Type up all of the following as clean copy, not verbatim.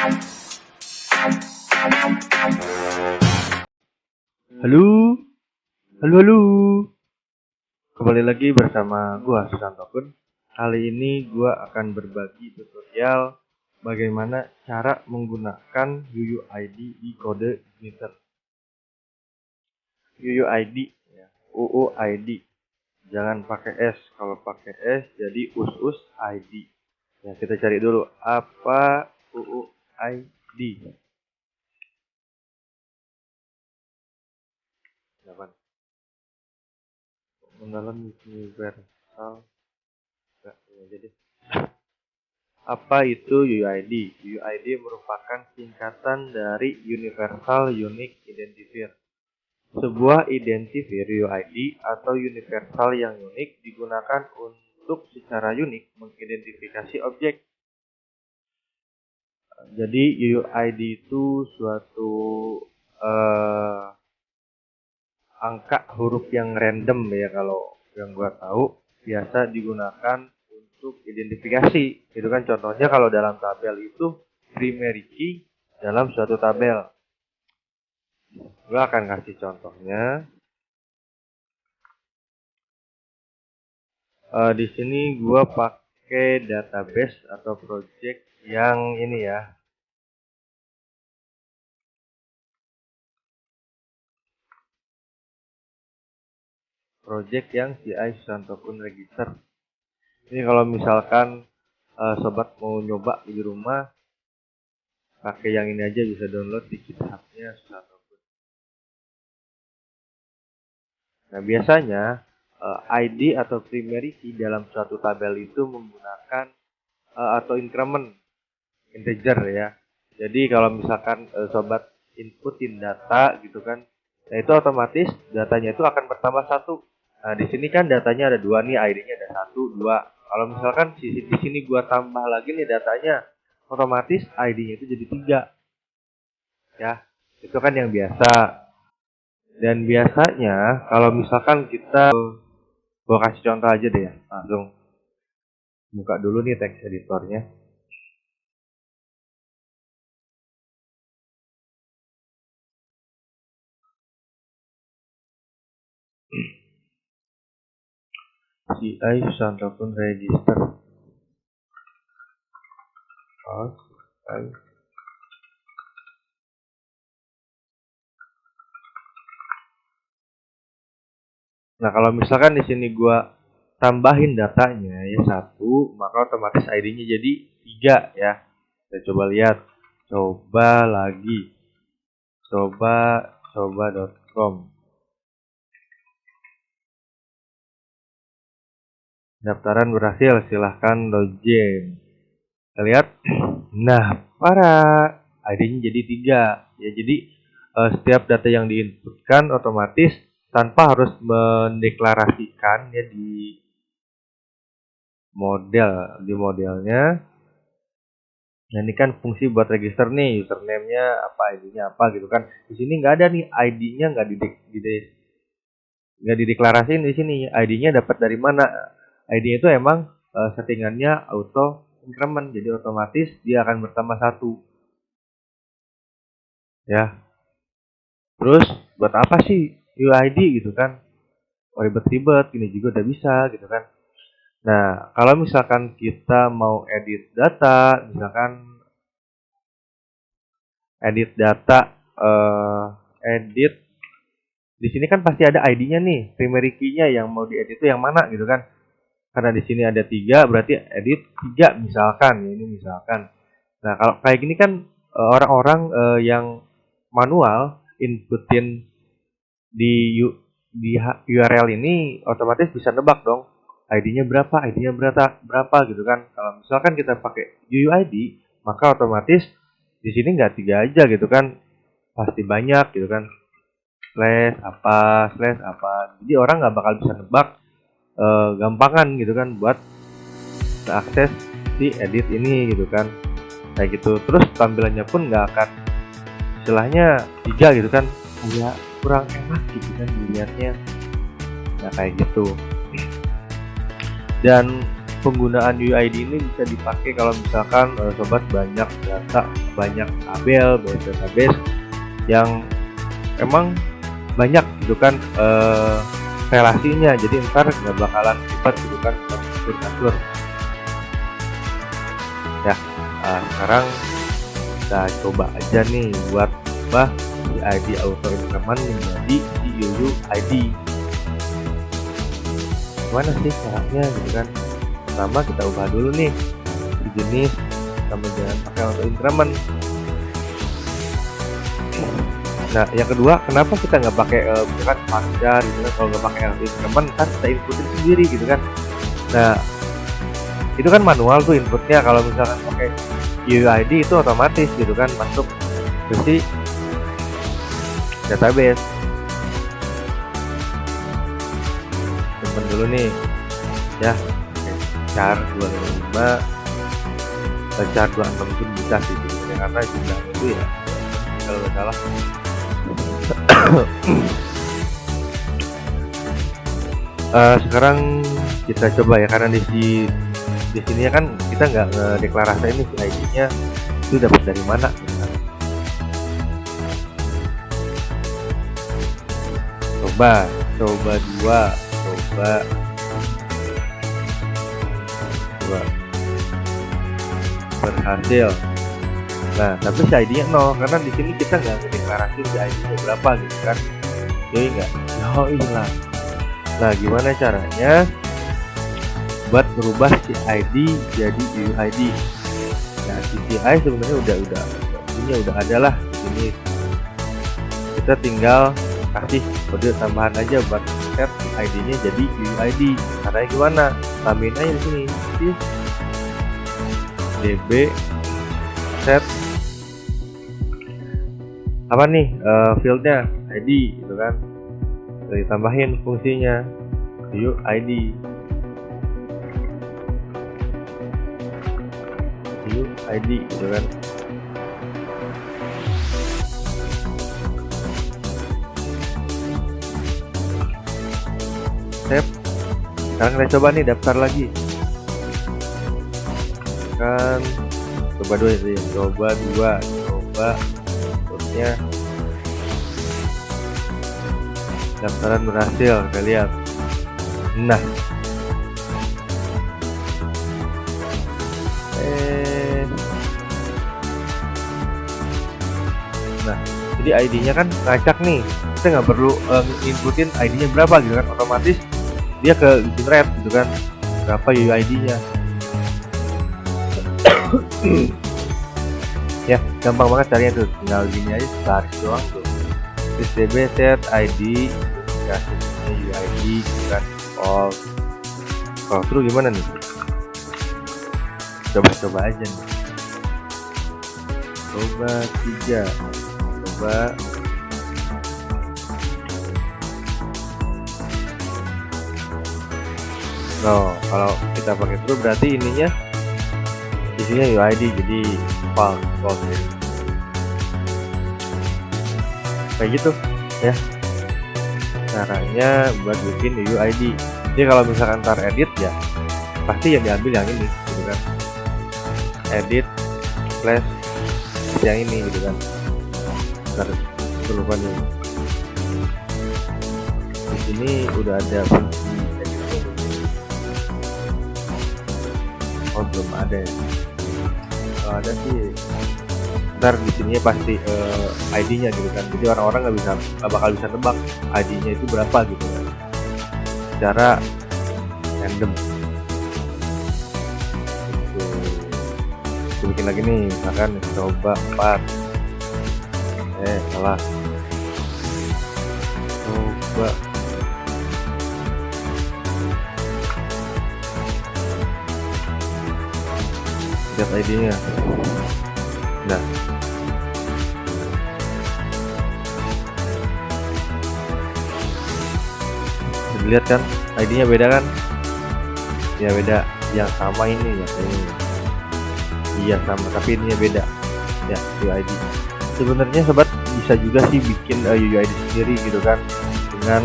Halo, halo. Kembali lagi bersama gua Susanto Kun. Kali ini gua akan berbagi tutorial bagaimana cara menggunakan UUID di kode Jupyter. UUID, ya, UUID. Jangan pakai S. Kalau pakai S jadi us ID. Ya, kita cari dulu apa UUID. Dapat mendalam universal. Enggak, ya, jadi apa itu UUID? UUID merupakan singkatan dari Universal Unique Identifier. Sebuah identifier UUID atau universal yang unik digunakan untuk secara unik mengidentifikasi objek. Jadi UUID itu suatu angka huruf yang random ya, kalau yang gua tahu biasa digunakan untuk identifikasi. Itu kan contohnya kalau dalam tabel itu primary key dalam suatu tabel. Gua akan kasih contohnya. Di sini gua pakai database atau project yang ini ya. Project yang CI Susanto Kun Register. Ini kalau misalkan sobat mau nyoba di rumah, pakai yang ini aja, bisa download di GitHub-nya Susanto Kun. Nah, biasanya ID atau primary key dalam suatu tabel itu menggunakan atau increment integer ya. Jadi kalau misalkan sobat inputin data gitu kan, nah itu otomatis datanya itu akan bertambah satu. Nah, di sini kan datanya ada 2 nih, ID-nya ada 1, 2. Kalau misalkan di sini gua tambah lagi nih datanya, otomatis ID-nya itu jadi 3. Ya, itu kan yang biasa. Dan biasanya kalau misalkan kita, gua kasih contoh aja deh ya, langsung buka dulu nih text editornya. CI Susanto Kun Register. Nah, kalau misalkan di sini gua tambahin datanya ya 1, maka otomatis ID-nya jadi 3 ya. Kita coba lihat. Coba lagi. Coba.com. Pendaftaran berhasil, silahkan login. Kita lihat. Nah, para ID-nya jadi 3. Ya, jadi setiap data yang diinputkan otomatis tanpa harus mendeklarasikan ya di modelnya. Nah, ini kan fungsi buat register nih, username-nya apa, ID-nya apa gitu kan. Di sini nggak ada nih, ID-nya nggak dideklarasiin di sini. ID-nya dapat dari mana? ID itu emang settingannya auto increment, jadi otomatis dia akan bertambah 1. Ya. Terus buat apa sih UID gitu kan? Ribet-ribet, gini juga udah bisa gitu kan. Nah, kalau misalkan kita mau edit data, misalkan edit di sini kan pasti ada ID-nya nih, primary key-nya yang mau diedit itu yang mana gitu kan. Karena di sini ada 3, berarti edit 3 misalkan, ya ini misalkan. Nah, kalau kayak gini kan orang-orang yang manual inputin di URL ini otomatis bisa nebak dong. ID-nya berapa gitu kan. Kalau misalkan kita pakai UUID, maka otomatis di sini nggak 3 aja gitu kan. Pasti banyak gitu kan. Slash apa. Jadi orang nggak bakal bisa nebak, gampangan gitu kan buat akses si edit ini gitu kan. Kayak gitu. Terus tampilannya pun nggak akan istilahnya 3 gitu kan. Ya kurang enak gitu kan dilihatnya. Nah, kayak gitu. Dan penggunaan UID ini bisa dipakai kalau misalkan sobat banyak data, banyak tabel, banyak database yang emang banyak gitu kan relasinya, jadi ntar nggak bakalan ribet gitu kan ngatur. Ya, sekarang kita coba aja nih buat ubah UID auto increment menjadi UUID. Gimana sih caranya gitu kan? Pertama kita ubah dulu nih jenis, sama jangan pakai auto increment. Nah, yang kedua, kenapa kita nggak pakai misalkan pasca gitu kan? Kalau nggak pakai auto increment kan kita inputin sendiri gitu kan? Nah, itu kan manual tuh inputnya. Kalau misalkan pakai UID itu otomatis gitu kan, masuk ke si database. Simpen dulu nih ya, char 255 char 26 pun bisa sih gitu, karena jumlahnya itu ya kalau nggak salah sekarang kita coba ya, karena di sini kan kita nggak ngedeklarasi ini si ID-nya itu dapat dari mana gitu kan. Coba berhasil. Nah, tapi si ID-nya 0 karena di sini kita nggak ngedeklarasi si ID-nya berapa gitu kan. Yoi nggak? Yoi lah. Nah, gimana caranya buat merubah si ID jadi UID? Nah, CCI sebenarnya udah ada lah di sini. Kita tinggal kasih kode tambahan aja buat set ID-nya jadi UID. Caranya gimana? Tambahin aja di sini db set apa nih fieldnya ID gitu kan, ditambahin fungsinya UID gitu kan. Save. Sekarang kita coba nih daftar lagi kan, coba terusnya daftaran berhasil, kita lihat. Nah, jadi ID-nya kan ngacak nih, kita nggak perlu inputin ID-nya berapa gitu kan, otomatis dia ke generate gitu kan berapa UID-nya. Ya, gampang banget caranya tuh, tinggal gini aja, baris doang tuh. Terus db set ID ya, UID gitu kan. Kalau terus gimana nih? Coba aja nih. Coba 3. Kalau kita pakai true berarti ininya isinya UID, jadi false kayak gitu ya caranya buat bikin UID. Jadi kalau misalkan ntar edit ya pasti yang diambil yang ini gitu kan, edit slash yang ini gitu kan. Ntar lupa nih, di sini udah ada fungsi edit. Belum ada ya. Kalau ada sih ntar di sini pasti ID-nya gitu kan, jadi orang-orang nggak bakal bisa nebak ID-nya itu berapa gitu kan, secara random. Kita bikin lagi nih, misalkan coba 4. Salah. Coba lihat ID-nya. Nah, lihat kan ID-nya beda kan? Ya beda, yang sama ini ya ini. Iya sama, tapi ininya beda. Ya, UID. Sebenarnya sobat bisa juga sih bikin UID sendiri gitu kan, dengan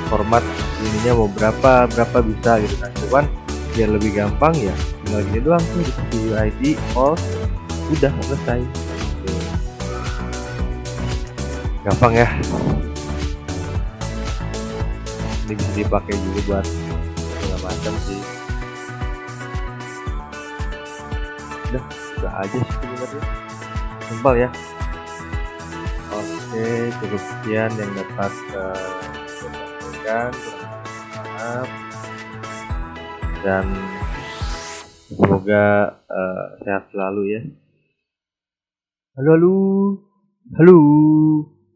format ininya mau berapa bisa gitu kan. Cuman biar lebih gampang ya tinggal gini doang tuh, dikasih UID all, udah selesai. Tuh. Gampang ya, ini bisa dipakai juga buat segala macam sih. Udah aja sih sebenarnya, simpel ya. Oke, cukup sekian yang dapat saya sampaikan, maaf, dan semoga sehat selalu ya. Halo, halo, halo.